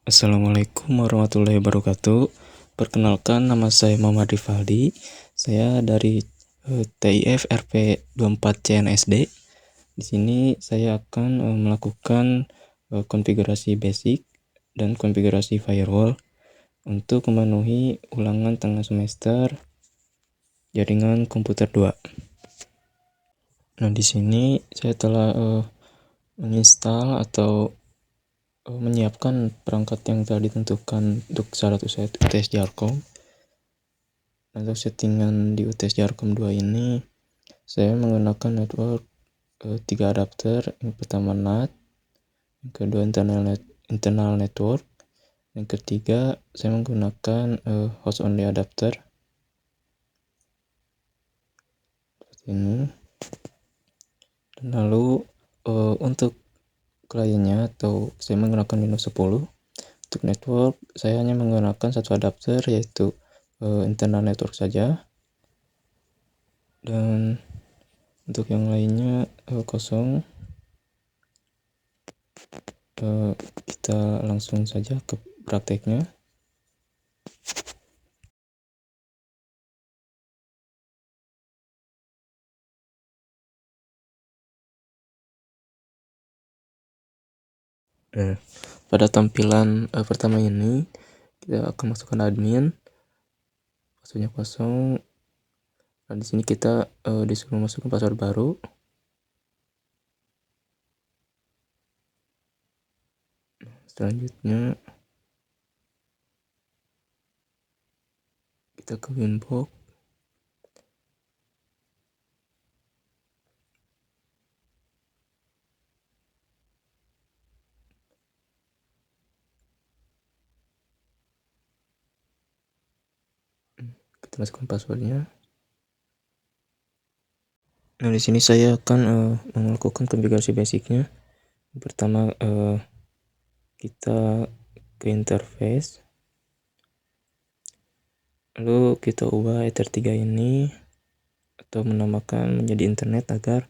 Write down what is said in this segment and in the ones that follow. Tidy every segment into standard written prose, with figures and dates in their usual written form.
Assalamualaikum warahmatullahi wabarakatuh. Perkenalkan, nama saya Muhammad Rifaldi. Saya dari TIF RP 24 CNSD. Di sini saya akan melakukan konfigurasi basic dan konfigurasi firewall untuk memenuhi ulangan tengah semester jaringan komputer 2. Nah, di sini saya telah menginstal atau menyiapkan perangkat yang telah ditentukan untuk syarat UTS Jarkom. Untuk settingan di UTS Jarkom 2 ini saya menggunakan network 3 adapter. Yang pertama NAT, yang kedua internal network, yang ketiga saya menggunakan host only adapter seperti ini. Dan lalu untuk kliennya atau saya menggunakan Windows 10. Untuk network saya hanya menggunakan satu adapter, yaitu internal network saja, dan untuk yang lainnya kosong. Kita langsung saja ke prakteknya. Pada tampilan pertama ini kita akan masukkan admin, passwordnya kosong. Nah, di sini kita disuruh masukkan password baru. Selanjutnya kita ke Winbox. Kita masukkan passwordnya. Nah, di sini saya akan melakukan konfigurasi basicnya. Pertama kita ke interface, lalu kita ubah Ether3 ini atau menambahkan menjadi internet agar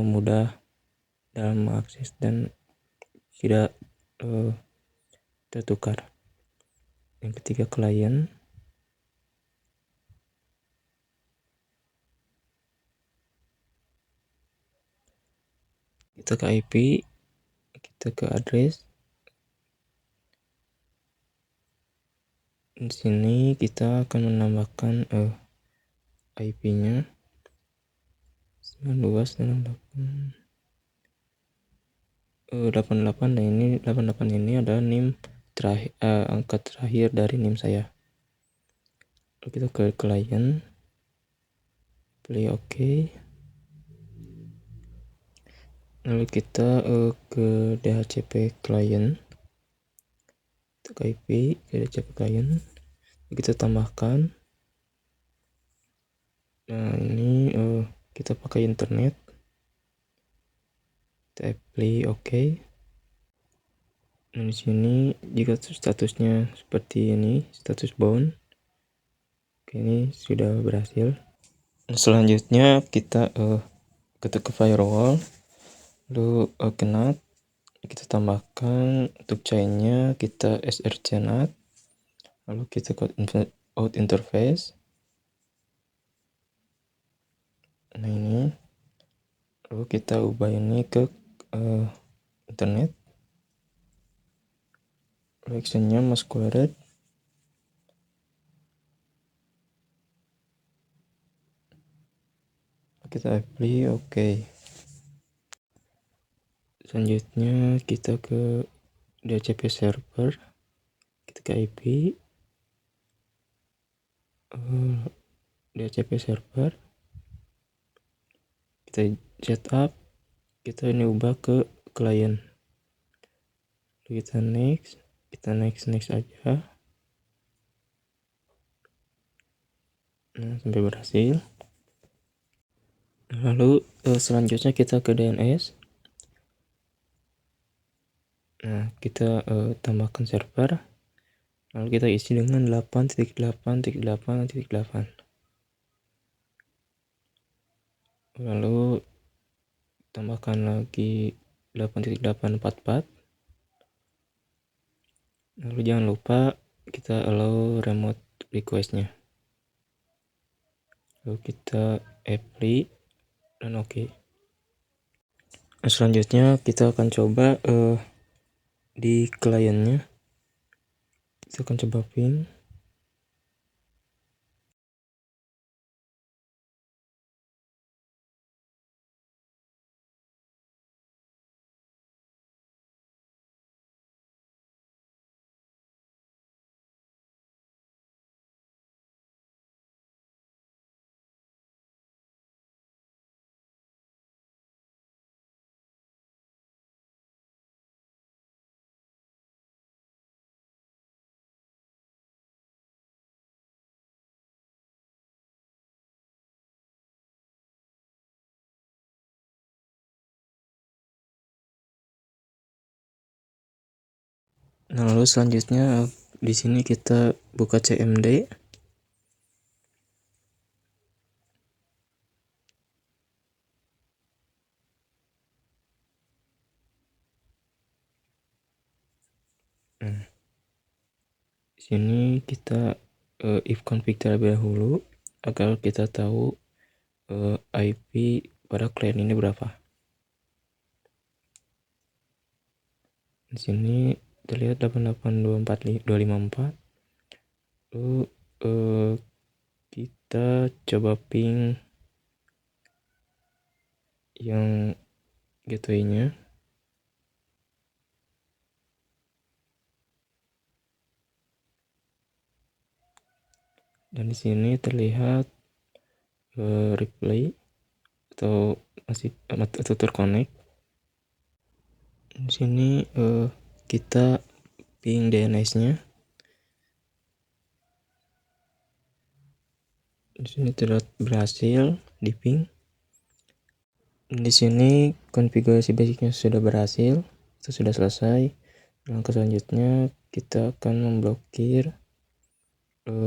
mudah dalam mengakses dan tidak tertukar. Yang ketiga klien, kita ke IP, kita ke address. Di sini kita akan menambahkan IP-nya 92.88. Nah, ini 88 ini adalah NIM terakhir, angka terakhir dari NIM saya. Lalu kita ke klien, pilih OK. Lalu kita ke DHCP client, kita ke IP, ke DHCP client, kita tambahkan. Nah, ini kita pakai internet, kita pilih OK. Nah, di sini jika statusnya seperti ini, status bound, oke, ini sudah berhasil. Nah, selanjutnya kita ketuk ke firewall, lalu ke NAT, kita tambahkan untuk chainnya kita src NAT, lalu kita ke out interface. Nah, ini lalu kita ubah ini ke internet, lalu actionnya masquerade. Kita apply OK. Selanjutnya kita ke DHCP server, kita ke IP, DHCP server, kita setup, kita ini ubah ke klien, kita next aja. Nah, sampai berhasil. Lalu selanjutnya kita ke DNS. Nah, kita tambahkan server, lalu kita isi dengan 8.8.8.8. Lalu tambahkan lagi 8.844. Lalu jangan lupa kita allow remote requestnya. Lalu kita apply dan oke. Selanjutnya kita akan coba di kliennya. Kita akan coba ping. Nah, lalu selanjutnya di sini kita buka CMD. Di sini kita if config terlebih dahulu agar kita tahu IP pada klien ini berapa. Di sini terlihat 88.254. Lalu kita coba ping yang gateway-nya. Dan di sini terlihat replay atau masih atau terconnect. Di sini kita ping DNS-nya. Di sini terlihat berhasil di ping. Di sini konfigurasi basicnya sudah berhasil, itu sudah selesai. Langkah selanjutnya kita akan memblokir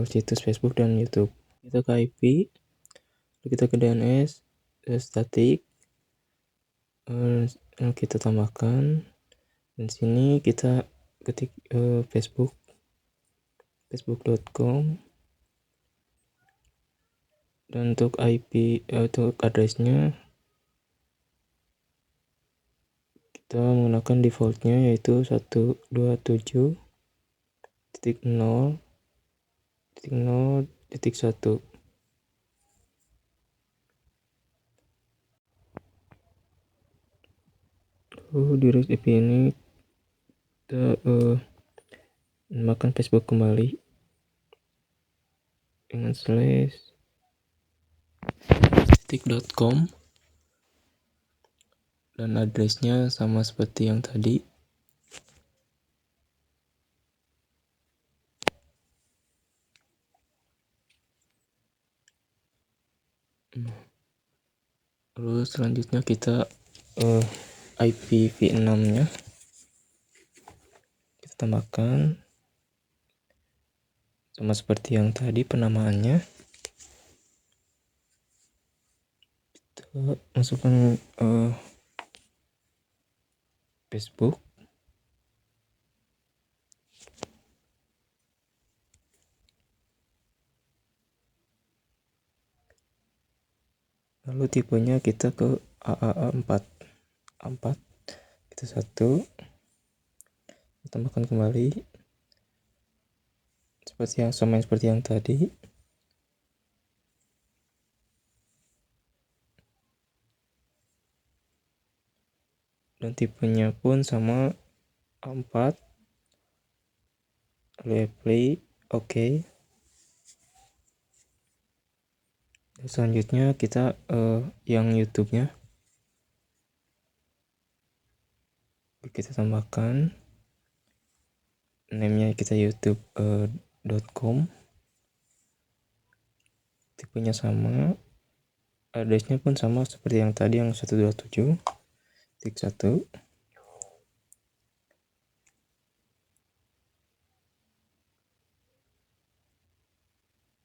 situs Facebook dan YouTube. Kita ke IP, kita ke DNS, static, kita tambahkan. Dan sini kita ketik facebook.com, dan untuk IP untuk addressnya kita menggunakan defaultnya yaitu 127.0.0.1. Di REST API ini kita menambahkan Facebook kembali dengan /stick.com dan addressnya sama seperti yang tadi. Lalu selanjutnya kita IPv6 nya kita tambahkan sama seperti yang tadi penamaannya. Kita masukkan Facebook, lalu tipenya kita ke AAA4 kita tambahkan kembali seperti yang tadi. Dan tipenya pun sama A4. Lalu play oke. Selanjutnya kita yang YouTube-nya kita tambahkan name-nya kita youtube.com, tipenya sama, address-nya pun sama seperti yang tadi, yang 127.1.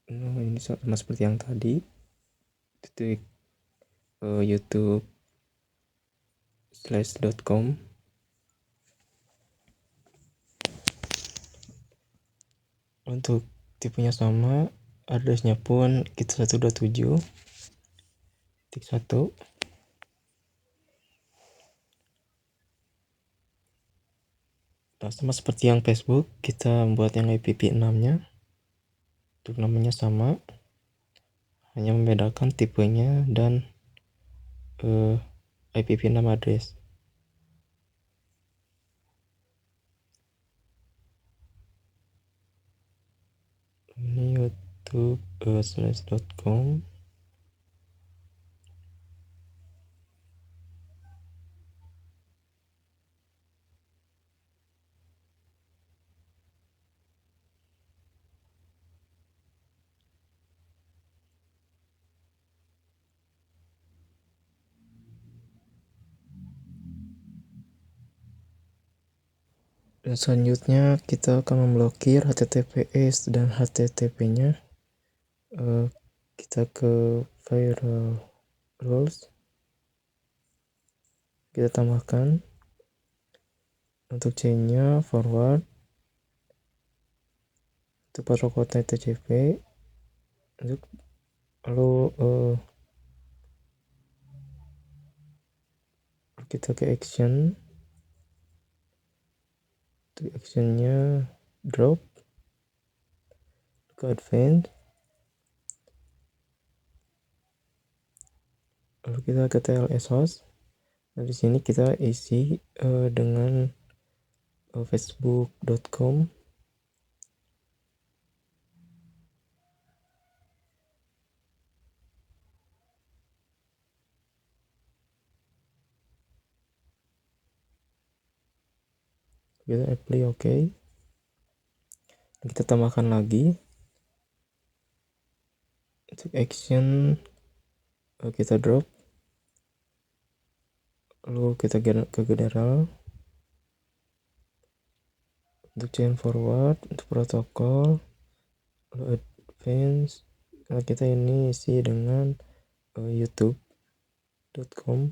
Ini sama seperti yang tadi, titik youtube/.com. Untuk tipenya sama, addressnya pun kita 127.1. Nah, sama seperti yang Facebook, kita membuat yang IPv6-nya. Untuk namanya sama, hanya membedakan tipenya dan IPv6 address. Ini youtube.com. Dan selanjutnya kita akan memblokir HTTPS dan HTTP-nya. Kita ke firewall rules, kita tambahkan untuk chain-nya forward, untuk protokolnya TCP, untuk lalu kita ke action, untuk actionnya drop, ke advance, lalu kita ke TLS host. Nah, di sini kita isi dengan facebook.com. Kita apply OK. Kita tambahkan lagi untuk action, kita drop, lalu kita ke general, untuk chain forward, untuk protokol, lalu advance. Nah, kita ini isi dengan youtube.com.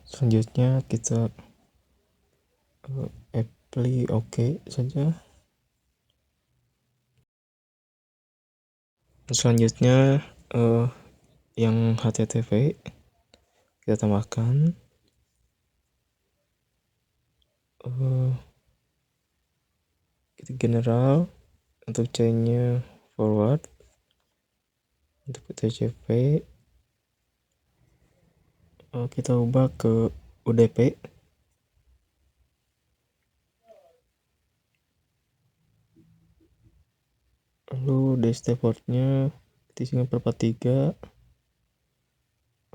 Selanjutnya kita apply OK saja. Selanjutnya yang HTTP kita tambahkan, kita general, untuk chainnya forward, untuk TCP kita ubah ke UDP. Lalu DST portnya kita 443.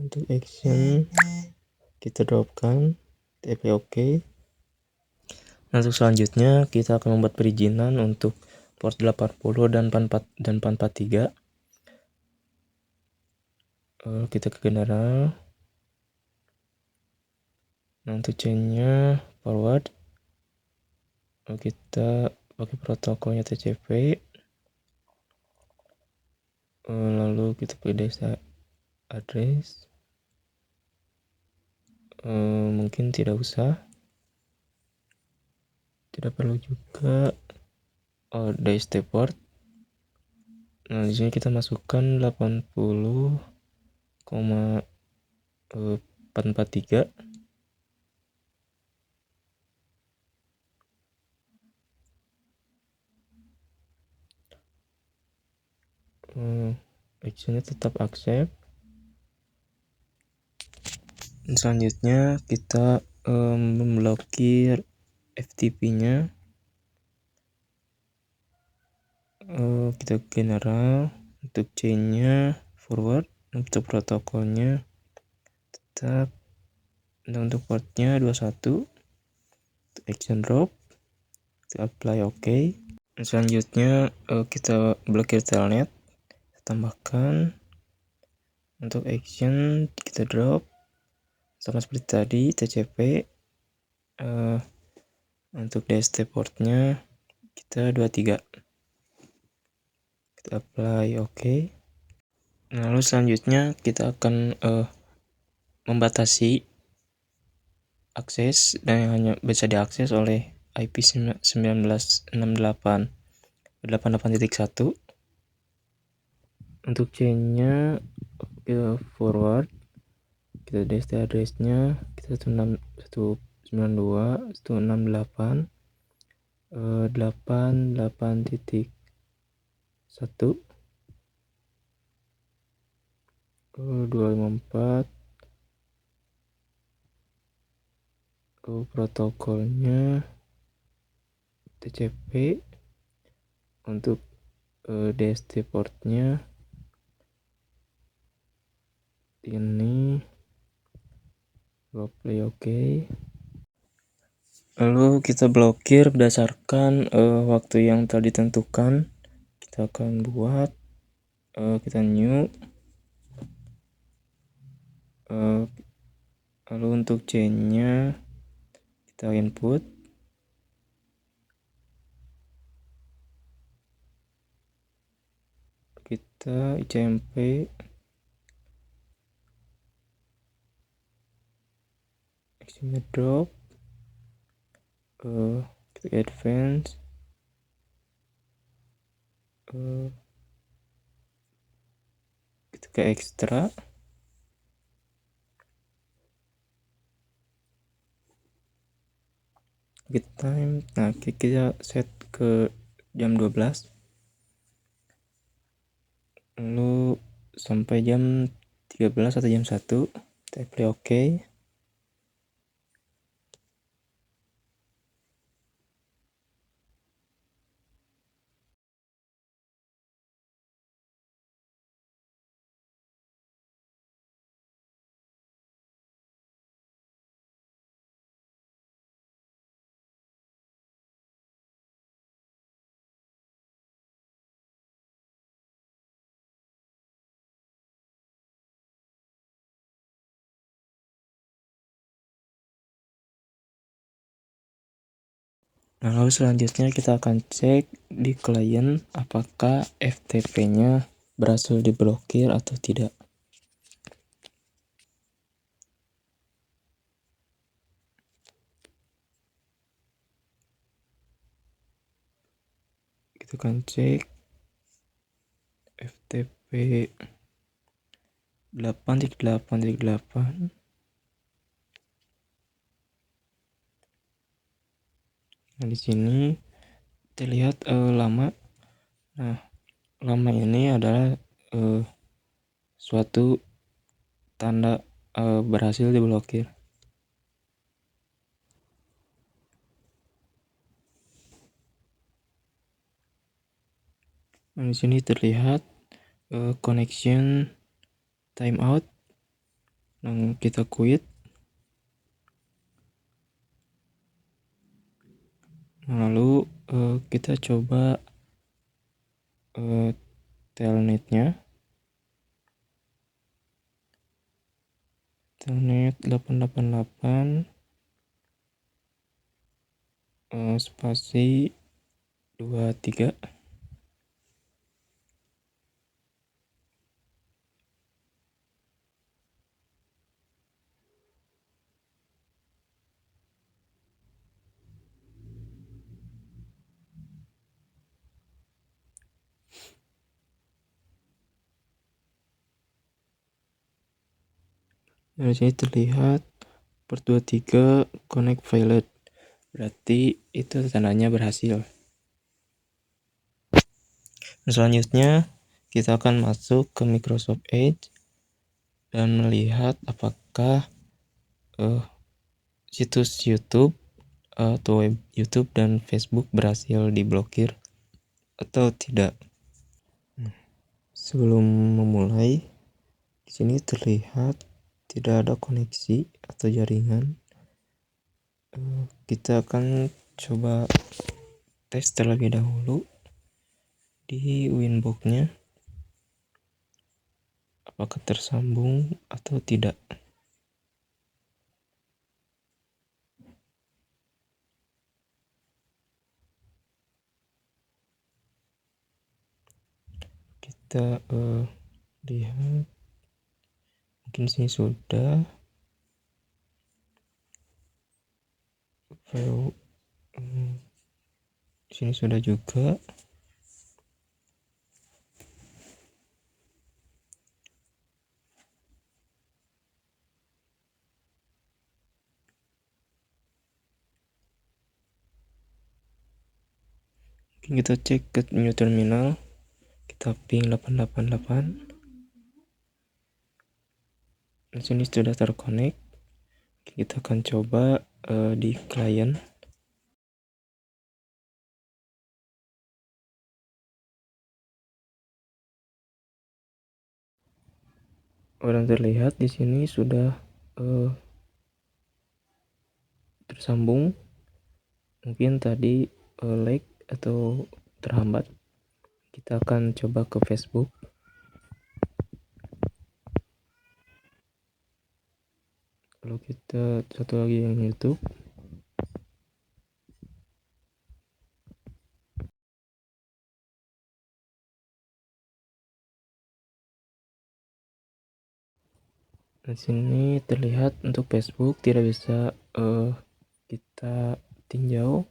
Untuk action kita dropkan TP OK. Untuk selanjutnya kita akan membuat perizinan untuk port 80 dan 443. Kita ke general. Nah, untuk chainnya forward, kita pakai protokolnya TCP, lalu kita pilih address, mungkin tidak usah, tidak perlu juga. DST port. Nah, di sini kita masukkan 80,443. Actionnya tetap accept. Selanjutnya kita memblokir FTP-nya. Kita general, untuk chain-nya forward, untuk protokolnya tetap, dan untuk portnya 21, untuk action drop, kita apply OK. Selanjutnya kita blokir telnet, kita tambahkan, untuk action kita drop, sama seperti tadi TCP. Untuk DST portnya kita 23, kita apply OK. Lalu selanjutnya kita akan membatasi akses dan yang hanya bisa diakses oleh IP 1968.88.1. Untuk chainnya kita forward, kita DST addressnya kita 192.168.88.1 254. Protokolnya TCP. Untuk DST portnya ini play oke. Lalu kita blokir berdasarkan waktu yang telah ditentukan. Kita akan buat kita new. Lalu untuk chainnya kita input. Kita ICMP Exime drop, kita advance, kita ke extra, get time. Nah, kita set ke jam 12, lalu sampai jam 13 atau jam 1 kita play oke. Nah, lalu selanjutnya kita akan cek di klien apakah FTP-nya berhasil diblokir atau tidak. Kita akan cek FTP 8.8.8. Nah, di sini terlihat lama. Nah, lama ini adalah suatu tanda berhasil diblokir. Nah, di sini terlihat connection timeout. Nah, kita quit. Lalu kita coba telnetnya. Telnet 888 spasi 23. Dari sini terlihat port 23 connect failed. Berarti itu tandanya berhasil. Selanjutnya kita akan masuk ke Microsoft Edge dan melihat apakah situs YouTube atau web YouTube dan Facebook berhasil diblokir atau tidak. Sebelum memulai, di sini terlihat tidak ada koneksi atau jaringan. Kita akan coba tes terlebih dahulu di Winbox-nya apakah tersambung atau tidak. Kita lihat, mungkin sini sudah. Lalu di sini sudah juga. Kita cek ke new terminal, kita ping 888. Di sini sudah terkonek. Kita akan coba di klien. Orang terlihat di sini sudah tersambung. Mungkin tadi lag atau terhambat. Kita akan coba ke Facebook. Lalu kita satu lagi yang YouTube. Di sini terlihat untuk Facebook tidak bisa kita tinjau.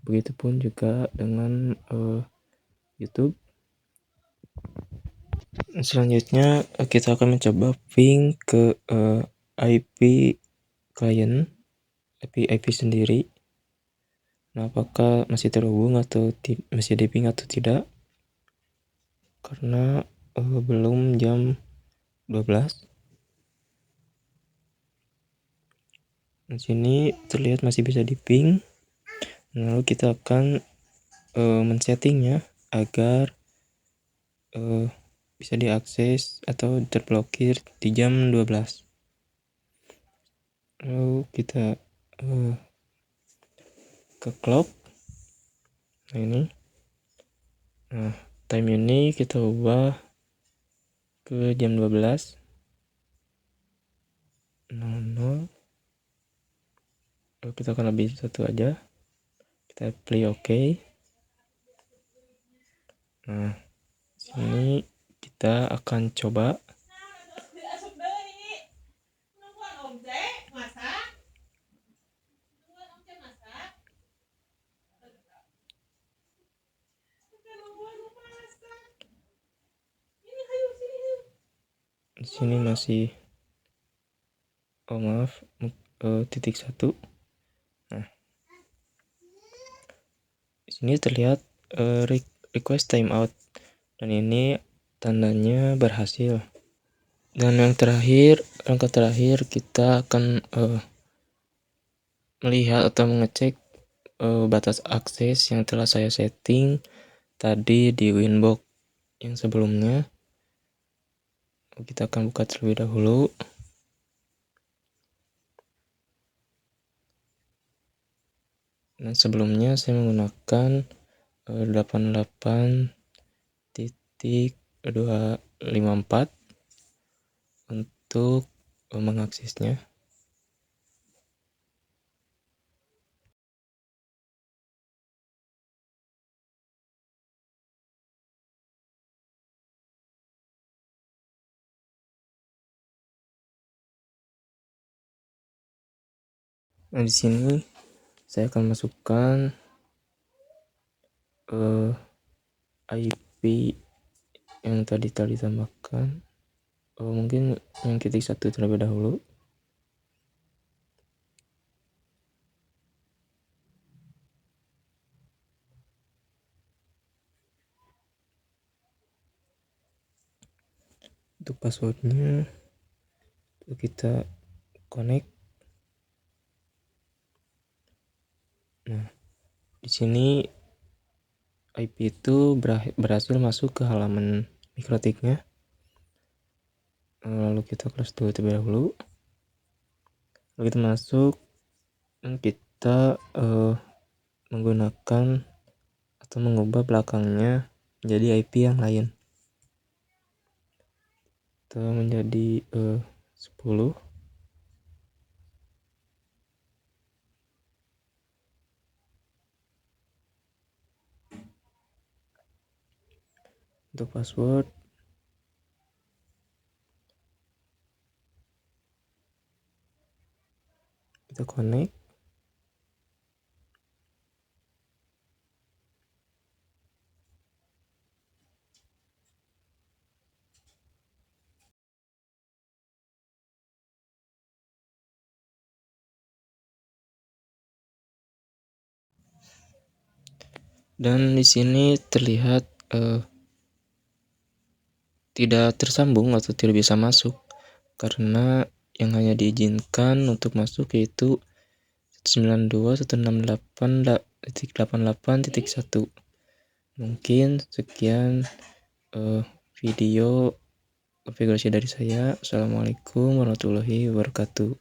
Begitupun juga dengan YouTube. Selanjutnya kita akan mencoba ping ke IP klien, IP sendiri. Nah, apakah masih terhubung atau masih di ping atau tidak? Karena belum jam 12. Di sini terlihat masih bisa di ping. Lalu kita akan men-settingnya agar bisa diakses atau terblokir di jam 12. Lalu kita ke clock. Nah, ini. Nah, time ini kita ubah ke jam 12.00. Lalu kita akan lebih satu aja. Kita play OK. Nah, sini kita akan coba. Di sini masih maaf, titik 1. Nah, di sini terlihat request timeout, dan ini tandanya berhasil. Dan yang terakhir, langkah terakhir kita akan melihat atau mengecek batas akses yang telah saya setting tadi di Winbox yang sebelumnya. Kita akan buka terlebih dahulu. Nah, sebelumnya saya menggunakan 88.254 untuk mengaksesnya. Nah, di sini saya akan masukkan IP yang tadi tambahkan. Mungkin yang titik 1 terlebih dahulu. Untuk passwordnya kita connect. Nah, di sini IP itu berhasil masuk ke halaman mikrotiknya. Lalu kita close dulu terlebih dahulu. Lalu kita masuk dan kita menggunakan atau mengubah belakangnya menjadi IP yang lain. Kita menjadi 10. Untuk password kita connect. Dan di sini terlihat tidak tersambung atau tidak bisa masuk karena yang hanya diizinkan untuk masuk yaitu 192.168.88.1. Mungkin sekian video konfigurasi dari saya. Assalamualaikum warahmatullahi wabarakatuh.